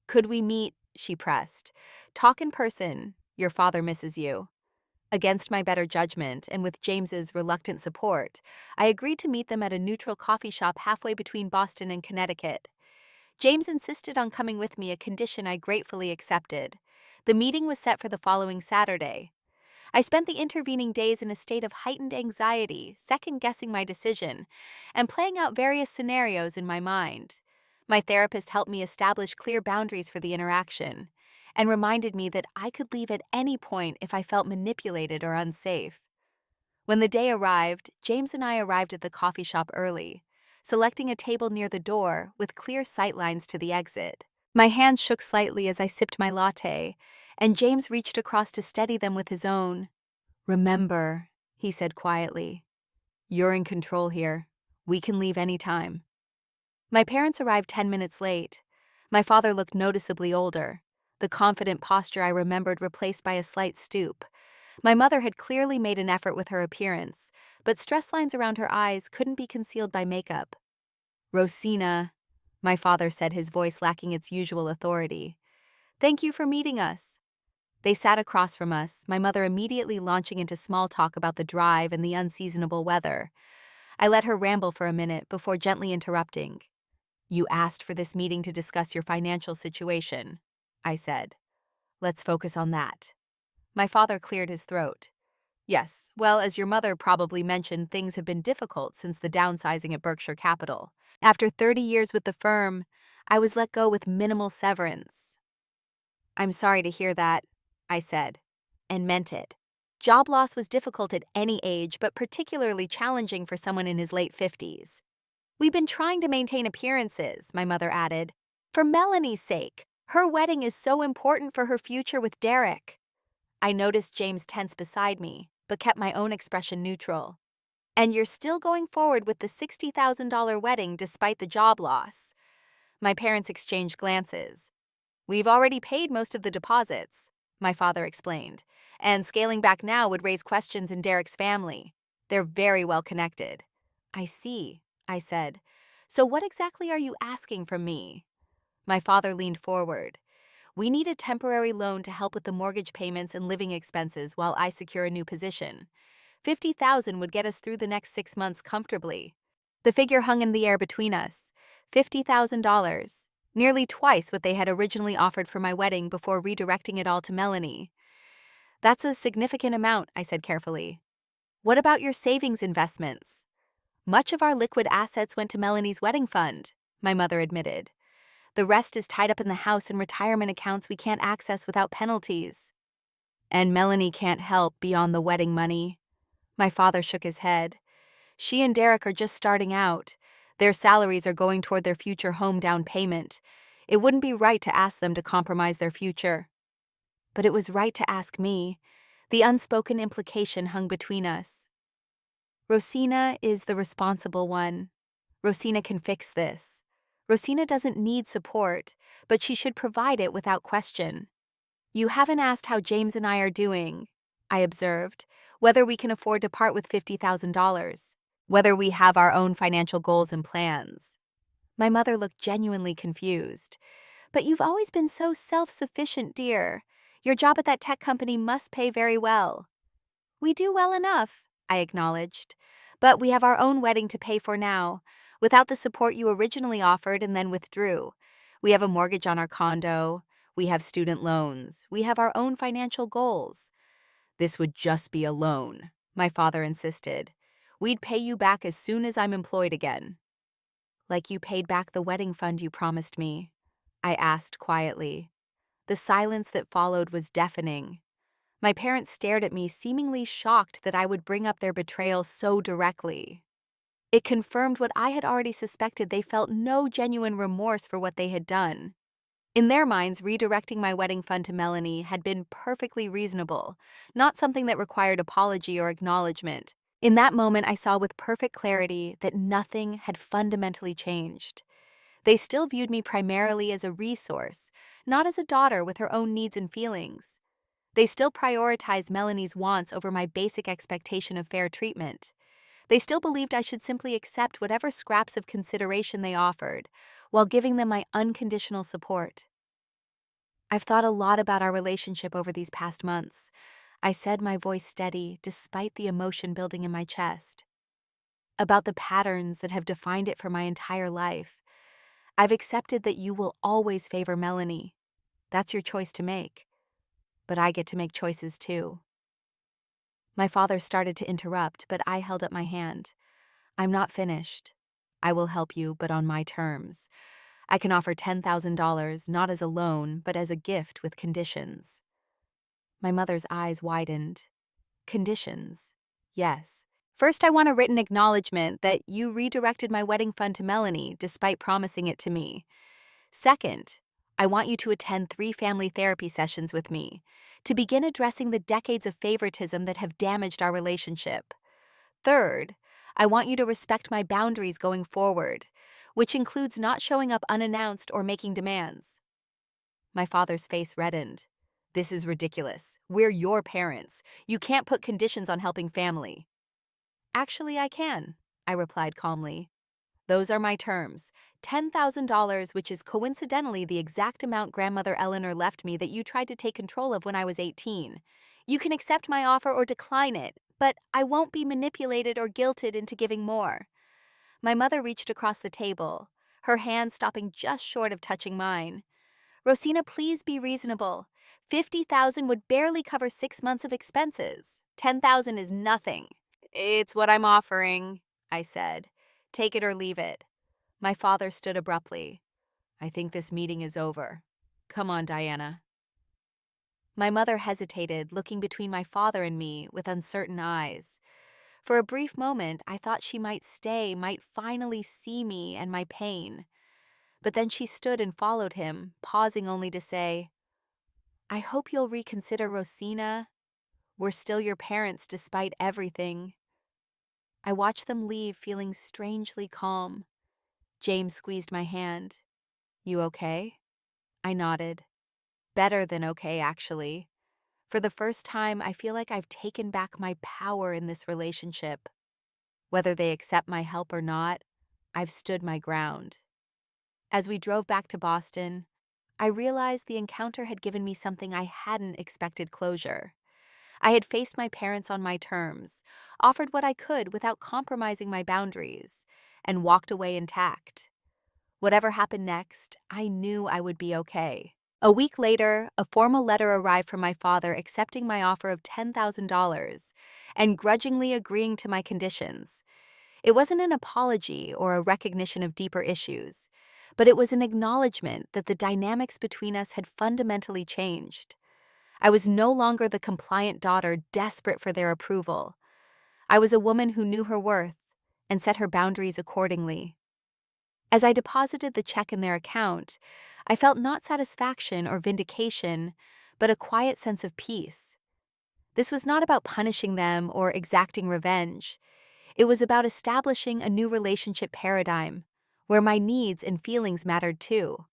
Could we meet? She pressed. Talk in person. Your father misses you. Against my better judgment, and with James's reluctant support, I agreed to meet them at a neutral coffee shop halfway between Boston and Connecticut. James insisted on coming with me, a condition I gratefully accepted. The meeting was set for the following Saturday. I spent the intervening days in a state of heightened anxiety, second-guessing my decision, and playing out various scenarios in my mind. My therapist helped me establish clear boundaries for the interaction, and reminded me that I could leave at any point if I felt manipulated or unsafe. When the day arrived, James and I arrived at the coffee shop early, selecting a table near the door with clear sightlines to the exit. My hands shook slightly as I sipped my latte, and James reached across to steady them with his own. "Remember," he said quietly, "you're in control here. We can leave any time." My parents arrived 10 minutes late. My father looked noticeably older, the confident posture I remembered replaced by a slight stoop. My mother had clearly made an effort with her appearance, but stress lines around her eyes couldn't be concealed by makeup. "Rosina," my father said, his voice lacking its usual authority. "Thank you for meeting us." They sat across from us, my mother immediately launching into small talk about the drive and the unseasonable weather. I let her ramble for a minute before gently interrupting. "You asked for this meeting to discuss your financial situation," I said. "Let's focus on that." My father cleared his throat. "Yes, well, as your mother probably mentioned, things have been difficult since the downsizing at Berkshire Capital. After 30 years with the firm, I was let go with minimal severance." "I'm sorry to hear that," I said, and meant it. Job loss was difficult at any age, but particularly challenging for someone in his late 50s. "We've been trying to maintain appearances," my mother added. "For Melanie's sake. Her wedding is so important for her future with Derek." I noticed James tense beside me, but kept my own expression neutral. "And you're still going forward with the $60,000 wedding despite the job loss." My parents exchanged glances. "We've already paid most of the deposits," my father explained, "and scaling back now would raise questions in Derek's family. They're very well connected." "I see," I said. "So what exactly are you asking from me?" My father leaned forward. "We need a temporary loan to help with the mortgage payments and living expenses while I secure a new position. 50,000 would get us through the next 6 months comfortably." The figure hung in the air between us. $50,000. Nearly twice what they had originally offered for my wedding before redirecting it all to Melanie. "That's a significant amount," I said carefully. "What about your savings investments?" "Much of our liquid assets went to Melanie's wedding fund," my mother admitted. "The rest is tied up in the house and retirement accounts we can't access without penalties." "And Melanie can't help beyond the wedding money." My father shook his head. "She and Derek are just starting out. Their salaries are going toward their future home down payment. It wouldn't be right to ask them to compromise their future." But it was right to ask me. The unspoken implication hung between us. "Rosina is the responsible one. Rosina can fix this. Rosina doesn't need support, but she should provide it without question." "You haven't asked how James and I are doing," I observed, "whether we can afford to part with $50,000, whether we have our own financial goals and plans." My mother looked genuinely confused. "But you've always been so self-sufficient, dear. Your job at that tech company must pay very well." "We do well enough," I acknowledged. "But we have our own wedding to pay for now, without the support you originally offered and then withdrew. We have a mortgage on our condo. We have student loans. We have our own financial goals." "This would just be a loan," my father insisted. "We'd pay you back as soon as I'm employed again." "Like you paid back the wedding fund you promised me?" I asked quietly. The silence that followed was deafening. My parents stared at me, seemingly shocked that I would bring up their betrayal so directly. It confirmed what I had already suspected. They felt no genuine remorse for what they had done. In their minds, redirecting my wedding fund to Melanie had been perfectly reasonable, not something that required apology or acknowledgement. In that moment, I saw with perfect clarity that nothing had fundamentally changed. They still viewed me primarily as a resource, not as a daughter with her own needs and feelings. They still prioritized Melanie's wants over my basic expectation of fair treatment. They still believed I should simply accept whatever scraps of consideration they offered, while giving them my unconditional support. I've thought a lot about our relationship over these past months. I said, my voice steady, despite the emotion building in my chest. About the patterns that have defined it for my entire life. I've accepted that you will always favor Melanie. That's your choice to make. But I get to make choices too. My father started to interrupt, but I held up my hand. I'm not finished. I will help you, but on my terms. I can offer $10,000, not as a loan, but as a gift with conditions. My mother's eyes widened. Conditions? Yes. First, I want a written acknowledgement that you redirected my wedding fund to Melanie despite promising it to me. Second, I want you to attend 3 family therapy sessions with me to begin addressing the decades of favoritism that have damaged our relationship. Third, I want you to respect my boundaries going forward, which includes not showing up unannounced or making demands. My father's face reddened. This is ridiculous. We're your parents. You can't put conditions on helping family. Actually, I can, I replied calmly. Those are my terms. $10,000, which is coincidentally the exact amount grandmother Eleanor left me that you tried to take control of when I was 18. You can accept my offer or decline it, but I won't be manipulated or guilted into giving more. My mother reached across the table, her hand stopping just short of touching mine. Rosina, please be reasonable. $50,000 would barely cover 6 months of expenses. $10,000 is nothing. It's what I'm offering, I said. Take it or leave it. My father stood abruptly. I think this meeting is over. Come on, Diana. My mother hesitated, looking between my father and me with uncertain eyes. For a brief moment, I thought she might stay, might finally see me and my pain. But then she stood and followed him, pausing only to say, I hope you'll reconsider, Rosina. We're still your parents despite everything. I watched them leave, feeling strangely calm. James squeezed my hand. You okay? I nodded. Better than okay, actually. For the first time, I feel like I've taken back my power in this relationship. Whether they accept my help or not, I've stood my ground. As we drove back to Boston, I realized the encounter had given me something I hadn't expected closure. I had faced my parents on my terms, offered what I could without compromising my boundaries, and walked away intact. Whatever happened next, I knew I would be okay. A week later, a formal letter arrived from my father accepting my offer of $10,000 and grudgingly agreeing to my conditions. It wasn't an apology or a recognition of deeper issues, but it was an acknowledgement that the dynamics between us had fundamentally changed. I was no longer the compliant daughter desperate for their approval. I was a woman who knew her worth and set her boundaries accordingly. As I deposited the check in their account, I felt not satisfaction or vindication, but a quiet sense of peace. This was not about punishing them or exacting revenge. It was about establishing a new relationship paradigm, where my needs and feelings mattered too.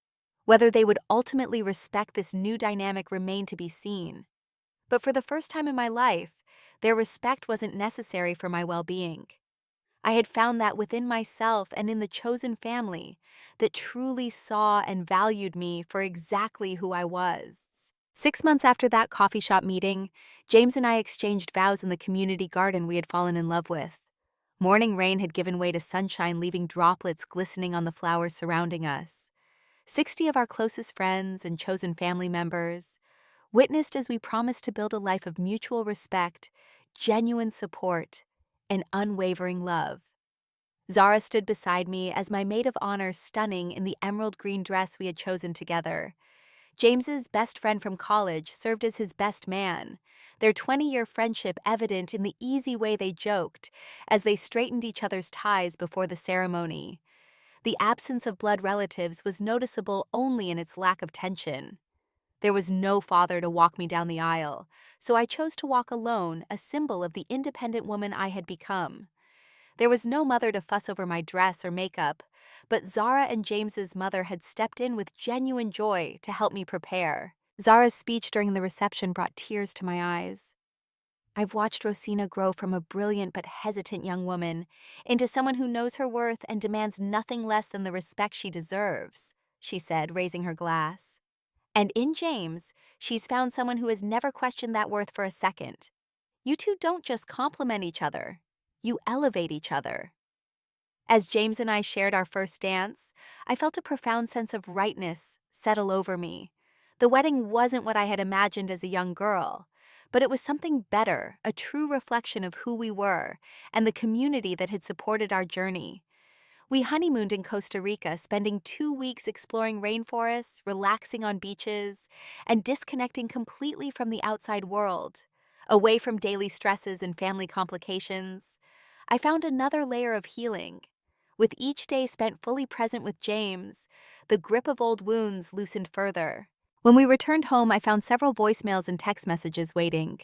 Whether they would ultimately respect this new dynamic remained to be seen. But for the first time in my life, their respect wasn't necessary for my well-being. I had found that within myself and in the chosen family that truly saw and valued me for exactly who I was. 6 months after that coffee shop meeting, James and I exchanged vows in the community garden we had fallen in love with. Morning rain had given way to sunshine, leaving droplets glistening on the flowers surrounding us. 60 of our closest friends and chosen family members witnessed as we promised to build a life of mutual respect, genuine support, and unwavering love. Zara stood beside me as my maid of honor, stunning in the emerald green dress we had chosen together. James's best friend from college served as his best man, their 20-year friendship evident in the easy way they joked as they straightened each other's ties before the ceremony. The absence of blood relatives was noticeable only in its lack of tension. There was no father to walk me down the aisle, so I chose to walk alone, a symbol of the independent woman I had become. There was no mother to fuss over my dress or makeup, but Zara and James's mother had stepped in with genuine joy to help me prepare. Zara's speech during the reception brought tears to my eyes. I've watched Rosina grow from a brilliant but hesitant young woman into someone who knows her worth and demands nothing less than the respect she deserves, she said, raising her glass. And in James, she's found someone who has never questioned that worth for a second. You two don't just complement each other, you elevate each other. As James and I shared our first dance, I felt a profound sense of rightness settle over me. The wedding wasn't what I had imagined as a young girl, but it was something better, a true reflection of who we were and the community that had supported our journey. We honeymooned in Costa Rica, spending 2 weeks exploring rainforests, relaxing on beaches, and disconnecting completely from the outside world. Away from daily stresses and family complications, I found another layer of healing. With each day spent fully present with James, the grip of old wounds loosened further. When we returned home, I found several voicemails and text messages waiting.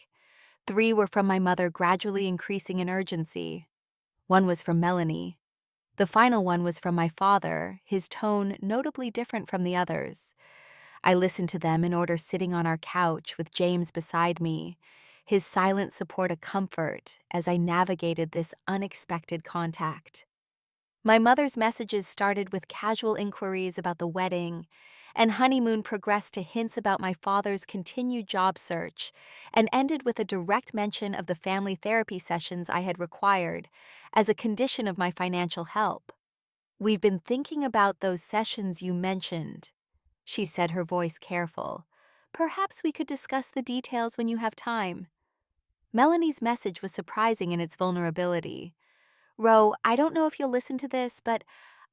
3 were from my mother, gradually increasing in urgency. 1 was from Melanie. The final one was from my father, his tone notably different from the others. I listened to them in order, sitting on our couch with James beside me, his silent support a comfort as I navigated this unexpected contact. My mother's messages started with casual inquiries about the wedding, and honeymoon progressed to hints about my father's continued job search, and ended with a direct mention of the family therapy sessions I had required as a condition of my financial help. "We've been thinking about those sessions you mentioned," she said, her voice careful. "Perhaps we could discuss the details when you have time." Melanie's message was surprising in its vulnerability. "Ro, I don't know if you'll listen to this, but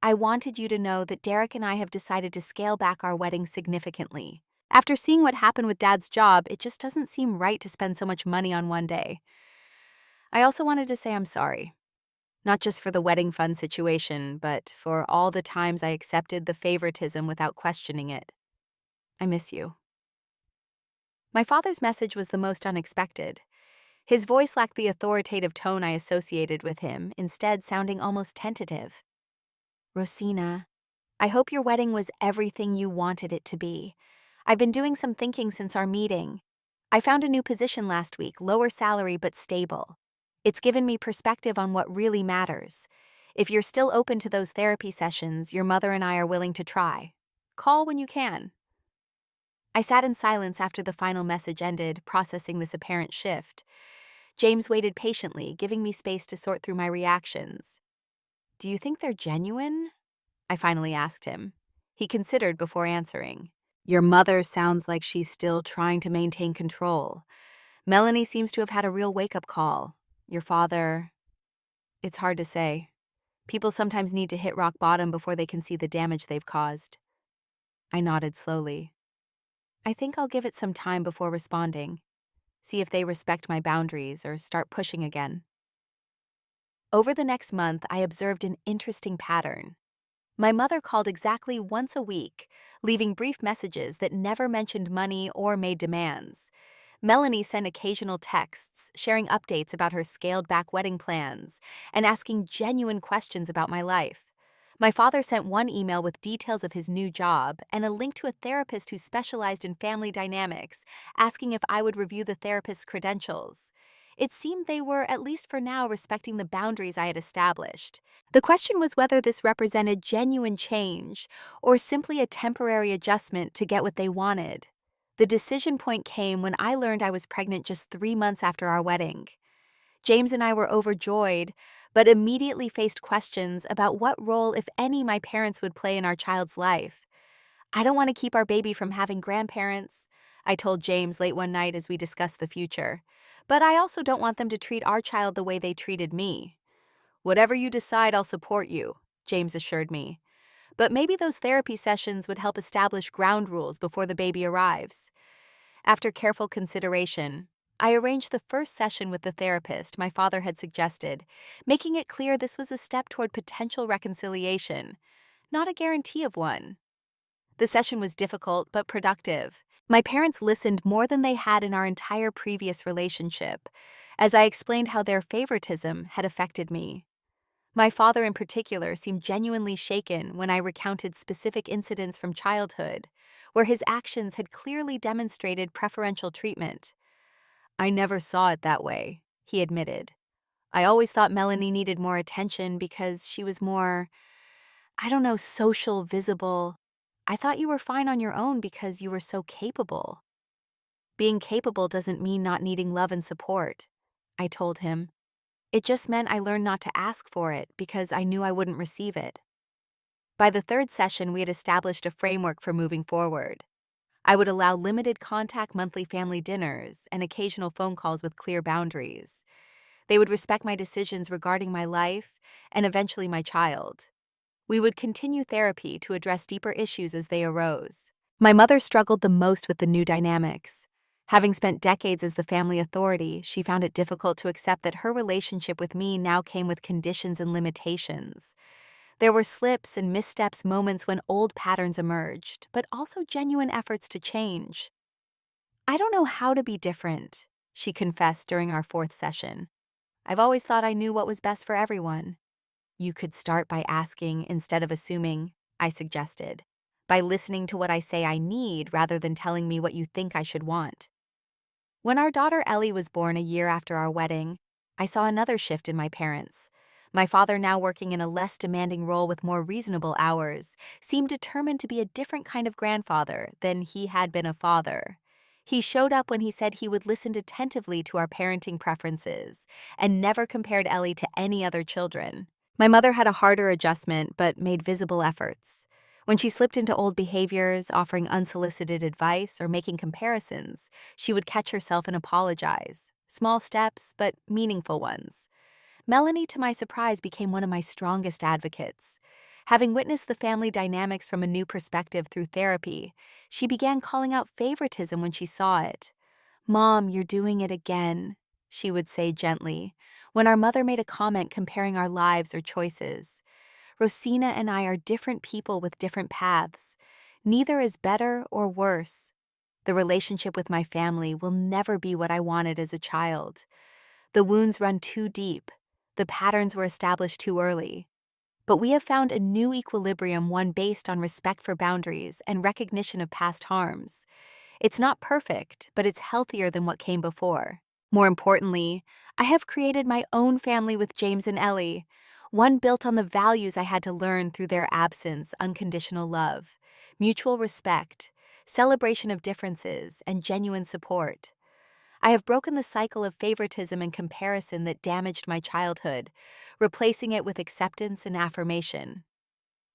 I wanted you to know that Derek and I have decided to scale back our wedding significantly. After seeing what happened with Dad's job, it just doesn't seem right to spend so much money on one day. I also wanted to say I'm sorry. Not just for the wedding fund situation, but for all the times I accepted the favoritism without questioning it. I miss you." My father's message was the most unexpected. His voice lacked the authoritative tone I associated with him, instead sounding almost tentative. "Rosina, I hope your wedding was everything you wanted it to be. I've been doing some thinking since our meeting. I found a new position last week, lower salary but stable. It's given me perspective on what really matters. If you're still open to those therapy sessions, your mother and I are willing to try. Call when you can." I sat in silence after the final message ended, processing this apparent shift. James waited patiently, giving me space to sort through my reactions. "Do you think they're genuine?" I finally asked him. He considered before answering. "Your mother sounds like she's still trying to maintain control. Melanie seems to have had a real wake-up call. Your father, it's hard to say. People sometimes need to hit rock bottom before they can see the damage they've caused." I nodded slowly. "I think I'll give it some time before responding. See if they respect my boundaries or start pushing again." Over the next month, I observed an interesting pattern. My mother called exactly once a week, leaving brief messages that never mentioned money or made demands. Melanie sent occasional texts, sharing updates about her scaled-back wedding plans and asking genuine questions about my life. My father sent one email with details of his new job and a link to a therapist who specialized in family dynamics, asking if I would review the therapist's credentials. It seemed they were, at least for now, respecting the boundaries I had established. The question was whether this represented genuine change or simply a temporary adjustment to get what they wanted. The decision point came when I learned I was pregnant just 3 months after our wedding. James and I were overjoyed, but immediately faced questions about what role, if any, my parents would play in our child's life. "I don't want to keep our baby from having grandparents," I told James late one night as we discussed the future. "But I also don't want them to treat our child the way they treated me." "Whatever you decide, I'll support you," James assured me. "But maybe those therapy sessions would help establish ground rules before the baby arrives." After careful consideration, I arranged the first session with the therapist my father had suggested, making it clear this was a step toward potential reconciliation, not a guarantee of one. The session was difficult but productive. My parents listened more than they had in our entire previous relationship, as I explained how their favoritism had affected me. My father, in particular, seemed genuinely shaken when I recounted specific incidents from childhood, where his actions had clearly demonstrated preferential treatment. I never saw it that way, he admitted. I always thought Melanie needed more attention because she was more, I don't know, social, visible. I thought you were fine on your own because you were so capable. Being capable doesn't mean not needing love and support, I told him. It just meant I learned not to ask for it because I knew I wouldn't receive it. By the third session, we had established a framework for moving forward. I would allow limited contact monthly family dinners and occasional phone calls with clear boundaries. They would respect my decisions regarding my life and eventually my child. We would continue therapy to address deeper issues as they arose. My mother struggled the most with the new dynamics. Having spent decades as the family authority, she found it difficult to accept that her relationship with me now came with conditions and limitations. There were slips and missteps, moments when old patterns emerged, but also genuine efforts to change. I don't know how to be different, she confessed during our fourth session. I've always thought I knew what was best for everyone. You could start by asking instead of assuming, I suggested, by listening to what I say I need rather than telling me what you think I should want. When our daughter Ellie was born a year after our wedding, I saw another shift in my parents. My father, now working in a less demanding role with more reasonable hours, seemed determined to be a different kind of grandfather than he had been a father. He showed up when he said he would listen attentively to our parenting preferences and never compared Ellie to any other children. My mother had a harder adjustment but made visible efforts. When she slipped into old behaviors, offering unsolicited advice or making comparisons, she would catch herself and apologize. Small steps, but meaningful ones. Melanie, to my surprise, became one of my strongest advocates. Having witnessed the family dynamics from a new perspective through therapy, she began calling out favoritism when she saw it. "Mom, you're doing it again," she would say gently, when our mother made a comment comparing our lives or choices. "Rosina and I are different people with different paths. Neither is better or worse. The relationship with my family will never be what I wanted as a child. The wounds run too deep. The patterns were established too early. But we have found a new equilibrium, one based on respect for boundaries and recognition of past harms. It's not perfect, but it's healthier than what came before. More importantly, I have created my own family with James and Ellie, one built on the values I had to learn through their absence: unconditional love, mutual respect, celebration of differences, and genuine support. I have broken the cycle of favoritism and comparison that damaged my childhood, replacing it with acceptance and affirmation.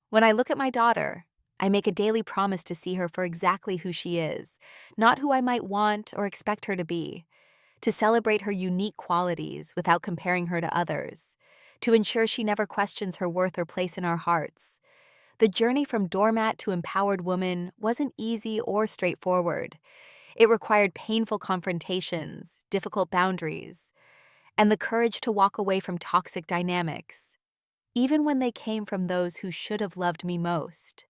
When I look at my daughter, I make a daily promise to see her for exactly who she is, not who I might want or expect her to be, to celebrate her unique qualities without comparing her to others, to ensure she never questions her worth or place in our hearts. The journey from doormat to empowered woman wasn't easy or straightforward. It required painful confrontations, difficult boundaries, and the courage to walk away from toxic dynamics, even when they came from those who should have loved me most.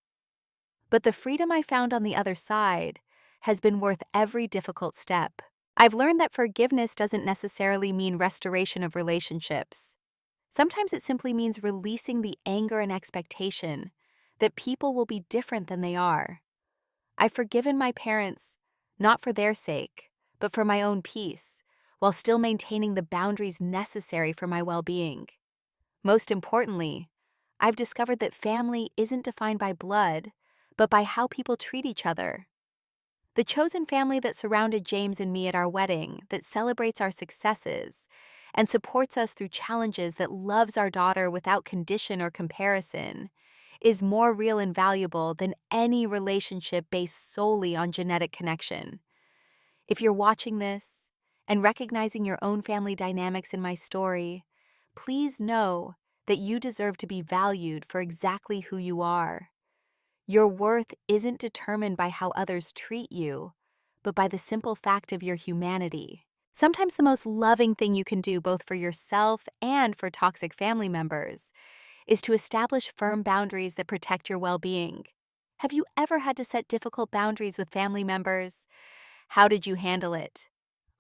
But the freedom I found on the other side has been worth every difficult step. I've learned that forgiveness doesn't necessarily mean restoration of relationships. Sometimes it simply means releasing the anger and expectation that people will be different than they are. I've forgiven my parents, not for their sake, but for my own peace, while still maintaining the boundaries necessary for my well-being. Most importantly, I've discovered that family isn't defined by blood, but by how people treat each other. The chosen family that surrounded James and me at our wedding, that celebrates our successes and supports us through challenges, that loves our daughter without condition or comparison, is more real and valuable than any relationship based solely on genetic connection. If you're watching this and recognizing your own family dynamics in my story, please know that you deserve to be valued for exactly who you are. Your worth isn't determined by how others treat you, but by the simple fact of your humanity. Sometimes the most loving thing you can do, both for yourself and for toxic family members, is to establish firm boundaries that protect your well-being. Have you ever had to set difficult boundaries with family members? How did you handle it?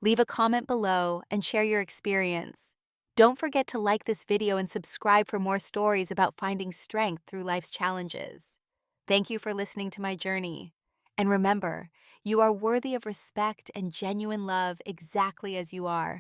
Leave a comment below and share your experience. Don't forget to like this video and subscribe for more stories about finding strength through life's challenges. Thank you for listening to my journey. And remember, you are worthy of respect and genuine love exactly as you are.